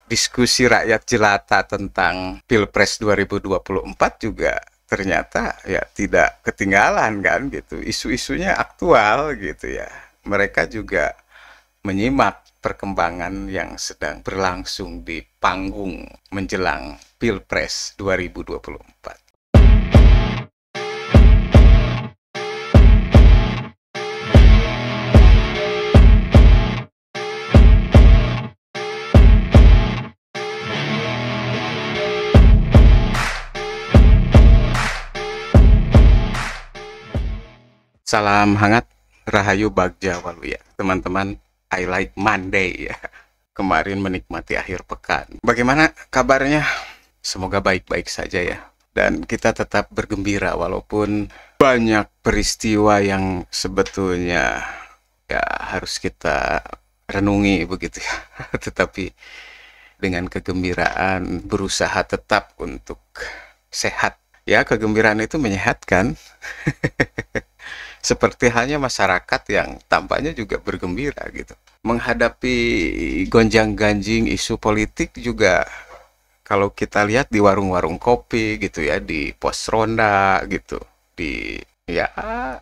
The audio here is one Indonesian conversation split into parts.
diskusi rakyat jelata tentang Pilpres 2024 juga ternyata ya tidak ketinggalan kan gitu. Isu-isunya aktual gitu ya. Mereka juga menyimak perkembangan yang sedang berlangsung di panggung menjelang Pilpres 2024. Salam hangat, Rahayu Bagja Waluya. Teman-teman, I like Monday ya. Kemarin menikmati akhir pekan. Bagaimana kabarnya? Semoga baik-baik saja ya. Dan kita tetap bergembira walaupun banyak peristiwa yang sebetulnya ya harus kita renungi begitu ya. Tetapi dengan kegembiraan berusaha tetap untuk sehat. Ya, kegembiraan itu menyehatkan. Seperti halnya masyarakat yang tampaknya juga bergembira gitu. Menghadapi gonjang-ganjing isu politik juga kalau kita lihat di warung-warung kopi gitu ya, di pos ronda gitu, di ya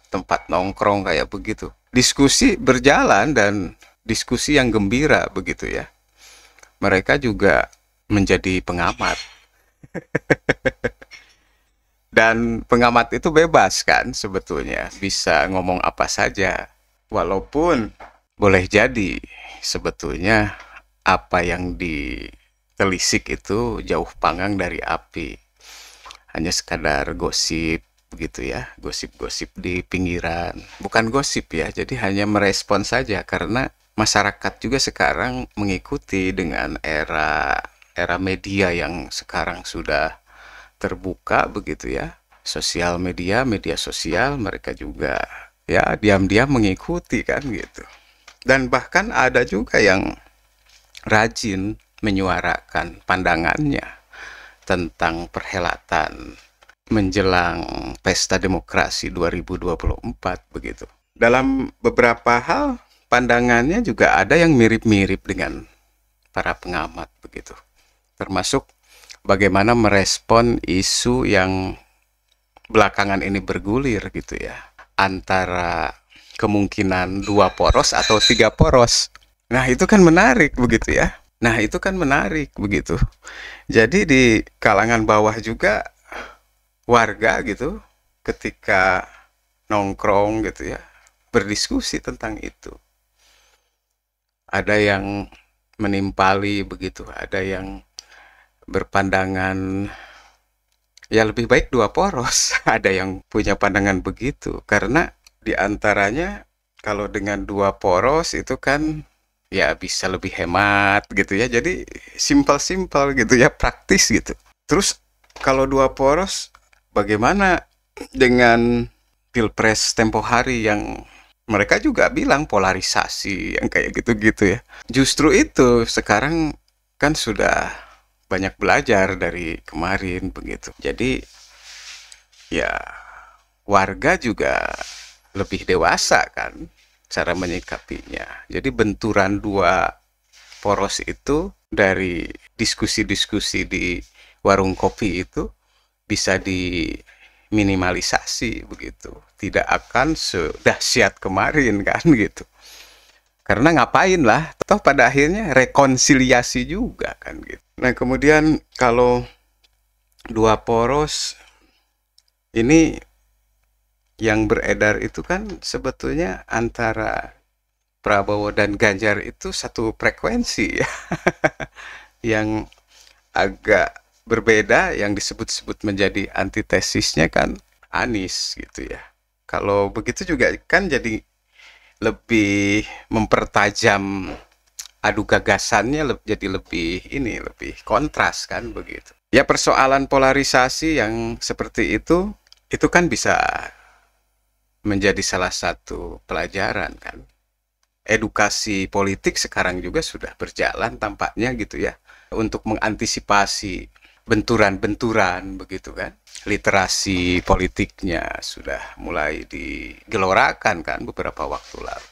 tempat nongkrong kayak begitu. Diskusi berjalan dan diskusi yang gembira begitu ya. Mereka juga menjadi pengamat. Dan pengamat itu bebas kan sebetulnya, bisa ngomong apa saja. Walaupun boleh jadi sebetulnya apa yang ditelisik itu jauh panggang dari api. Hanya sekadar gosip begitu ya, gosip-gosip di pinggiran. Bukan gosip ya, jadi hanya merespon saja karena masyarakat juga sekarang mengikuti dengan era media yang sekarang sudah terbuka begitu ya, sosial media, media sosial, mereka juga ya diam-diam mengikuti kan gitu. Dan bahkan ada juga yang rajin menyuarakan pandangannya tentang perhelatan menjelang pesta demokrasi 2024 begitu. Dalam beberapa hal pandangannya juga ada yang mirip-mirip dengan para pengamat begitu. Termasuk bagaimana merespon isu yang belakangan ini bergulir gitu ya, antara kemungkinan 2 poros atau 3 poros. Nah itu kan menarik begitu ya. Nah itu kan menarik begitu. Jadi di kalangan bawah juga warga gitu ketika nongkrong gitu ya, berdiskusi tentang itu. Ada yang menimpali begitu, ada yang berpandangan ya lebih baik 2 poros. Ada yang punya pandangan begitu karena diantaranya kalau dengan 2 poros itu kan ya bisa lebih hemat gitu ya, jadi simpel-simpel gitu ya, praktis gitu. Terus kalau 2 poros bagaimana dengan pilpres tempo hari yang mereka juga bilang polarisasi yang kayak gitu-gitu ya. Justru itu sekarang kan sudah banyak belajar dari kemarin begitu. Jadi ya warga juga lebih dewasa kan cara menyikapinya. Jadi benturan 2 poros itu dari diskusi-diskusi di warung kopi itu bisa diminimalisasi begitu. Tidak akan sedahsyat kemarin kan gitu. Karena ngapain lah, toh pada akhirnya rekonsiliasi juga kan gitu. Nah kemudian kalau 2 poros ini yang beredar itu kan sebetulnya antara Prabowo dan Ganjar itu satu frekuensi ya. Yang agak berbeda yang disebut-sebut menjadi antitesisnya kan Anies gitu ya. Kalau begitu juga kan jadi lebih mempertajam adu gagasannya, jadi lebih kontras kan begitu. Ya persoalan polarisasi yang seperti itu kan bisa menjadi salah satu pelajaran kan. Edukasi politik sekarang juga sudah berjalan tampaknya gitu ya, untuk mengantisipasi benturan-benturan begitu kan. Literasi politiknya sudah mulai digelorakan kan beberapa waktu lalu.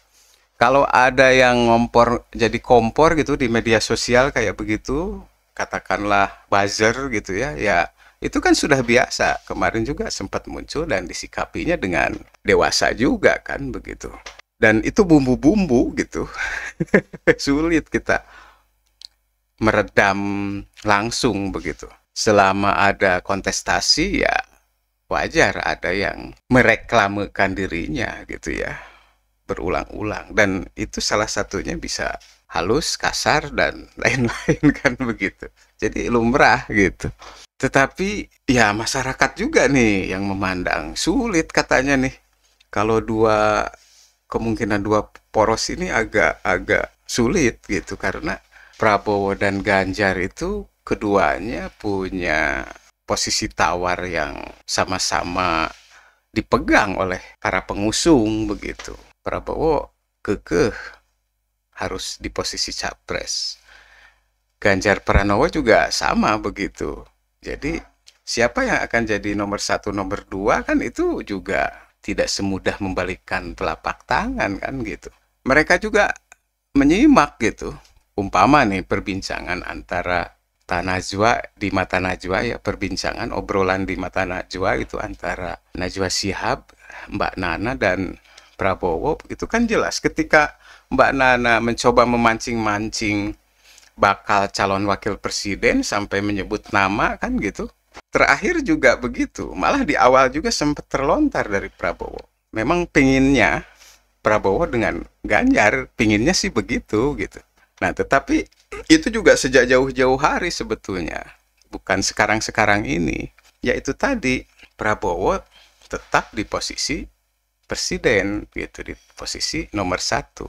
Kalau ada yang ngompor jadi kompor gitu di media sosial kayak begitu, katakanlah buzzer gitu ya, ya itu kan sudah biasa. Kemarin juga sempat muncul dan disikapinya dengan dewasa juga kan begitu. Dan itu bumbu-bumbu gitu. Sulit kita meredam langsung begitu. Selama ada kontestasi ya wajar ada yang mereklamekan dirinya gitu ya, berulang-ulang, dan itu salah satunya bisa halus, kasar, dan lain-lain kan begitu. Jadi lumrah gitu. Tetapi ya masyarakat juga nih yang memandang sulit katanya nih. Kalau kemungkinan dua poros ini agak sulit gitu karena Prabowo dan Ganjar itu keduanya punya posisi tawar yang sama-sama dipegang oleh para pengusung begitu. Prabowo kekeh harus di posisi capres. Ganjar Pranowo juga sama begitu. Jadi siapa yang akan jadi nomor 1, nomor 2 kan itu juga tidak semudah membalikkan telapak tangan kan gitu. Mereka juga menyimak gitu. Umpama nih perbincangan antara Tanajwa di Mata Najwa ya, perbincangan obrolan di Mata Najwa itu antara Najwa Shihab, Mbak Nana dan Prabowo, itu kan jelas ketika Mbak Nana mencoba memancing-mancing bakal calon wakil presiden sampai menyebut nama kan gitu. Terakhir juga begitu, malah di awal juga sempat terlontar dari Prabowo. Memang pinginnya Prabowo dengan Ganjar, pinginnya sih begitu gitu. Nah, tetapi itu juga sejak jauh-jauh hari sebetulnya, bukan sekarang-sekarang ini. Yaitu tadi, Prabowo tetap di posisi presiden, gitu, di posisi nomor 1,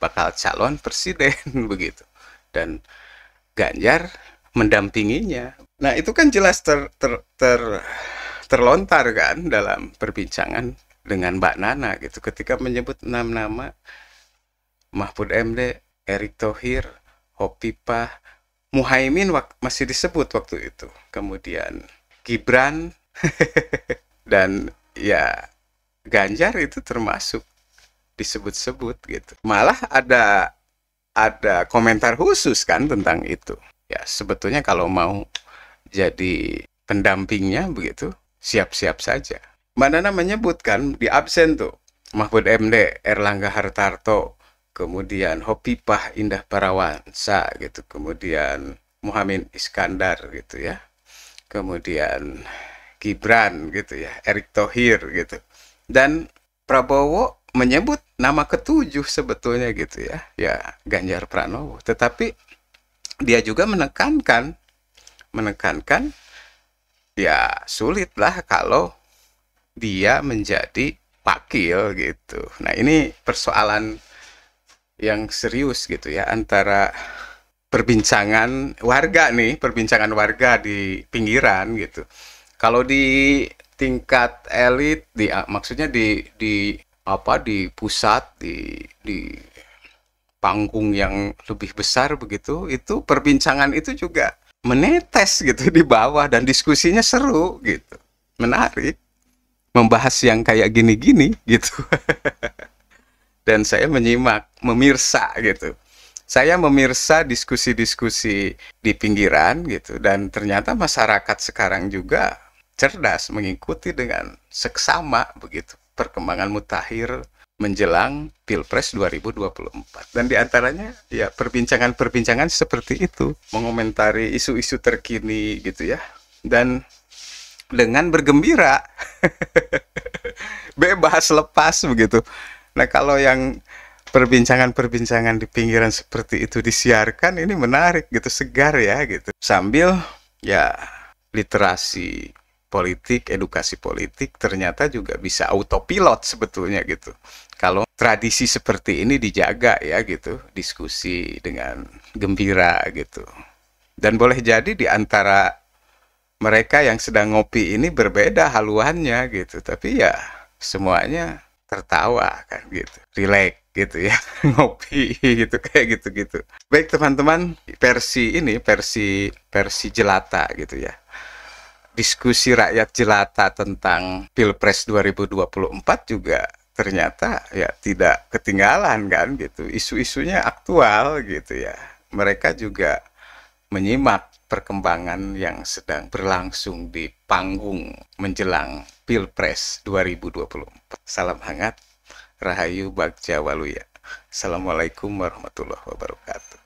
bakal calon presiden, begitu. Dan Ganjar mendampinginya. Nah, itu kan jelas terlontar kan dalam perbincangan dengan Mbak Nana, gitu, ketika menyebut 6 nama, Mahfud MD, Erick Thohir, Hopipa, Muhaimin masih disebut waktu itu. Kemudian Gibran dan ya Ganjar itu termasuk disebut-sebut gitu. Malah ada komentar khusus kan tentang itu. Ya sebetulnya kalau mau jadi pendampingnya begitu, siap-siap saja. Mbak Nana menyebutkan di absen tuh Mahfud MD, Erlangga Hartarto, kemudian Hopipah Indah Parawansa gitu, kemudian Muhammad Iskandar gitu ya, kemudian Gibran gitu ya, Erick Thohir gitu, dan Prabowo menyebut nama ketujuh sebetulnya gitu ya, ya Ganjar Pranowo. Tetapi dia juga menekankan ya sulitlah kalau dia menjadi wakil gitu. Nah ini persoalan yang serius gitu ya antara perbincangan warga di pinggiran gitu. Kalau di tingkat elit maksudnya di pusat di panggung yang lebih besar begitu, itu perbincangan itu juga menetes gitu di bawah dan diskusinya seru gitu. Menarik membahas yang kayak gini-gini gitu. Dan saya memirsa gitu. Saya memirsa diskusi-diskusi di pinggiran gitu, dan ternyata masyarakat sekarang juga cerdas mengikuti dengan seksama begitu perkembangan mutakhir menjelang Pilpres 2024. Dan diantaranya ya perbincangan-perbincangan seperti itu, mengomentari isu-isu terkini gitu ya, dan dengan bergembira bebas lepas begitu. Nah kalau yang perbincangan-perbincangan di pinggiran seperti itu disiarkan, ini menarik gitu, segar ya gitu. Sambil ya literasi politik, edukasi politik ternyata juga bisa autopilot sebetulnya gitu. Kalau tradisi seperti ini dijaga ya gitu, diskusi dengan gembira gitu. Dan boleh jadi di antara mereka yang sedang ngopi ini berbeda haluannya gitu, tapi ya semuanya tertawa kan gitu, relax gitu ya, ngopi gitu kayak gitu-gitu. Baik teman-teman, versi jelata gitu ya. Diskusi rakyat jelata tentang Pilpres 2024 juga ternyata ya tidak ketinggalan kan gitu. Isu-isunya aktual gitu ya. Mereka juga menyimak perkembangan yang sedang berlangsung di panggung menjelang Pilpres 2024. Salam hangat, Rahayu Bagja Waluya. Assalamualaikum warahmatullahi wabarakatuh.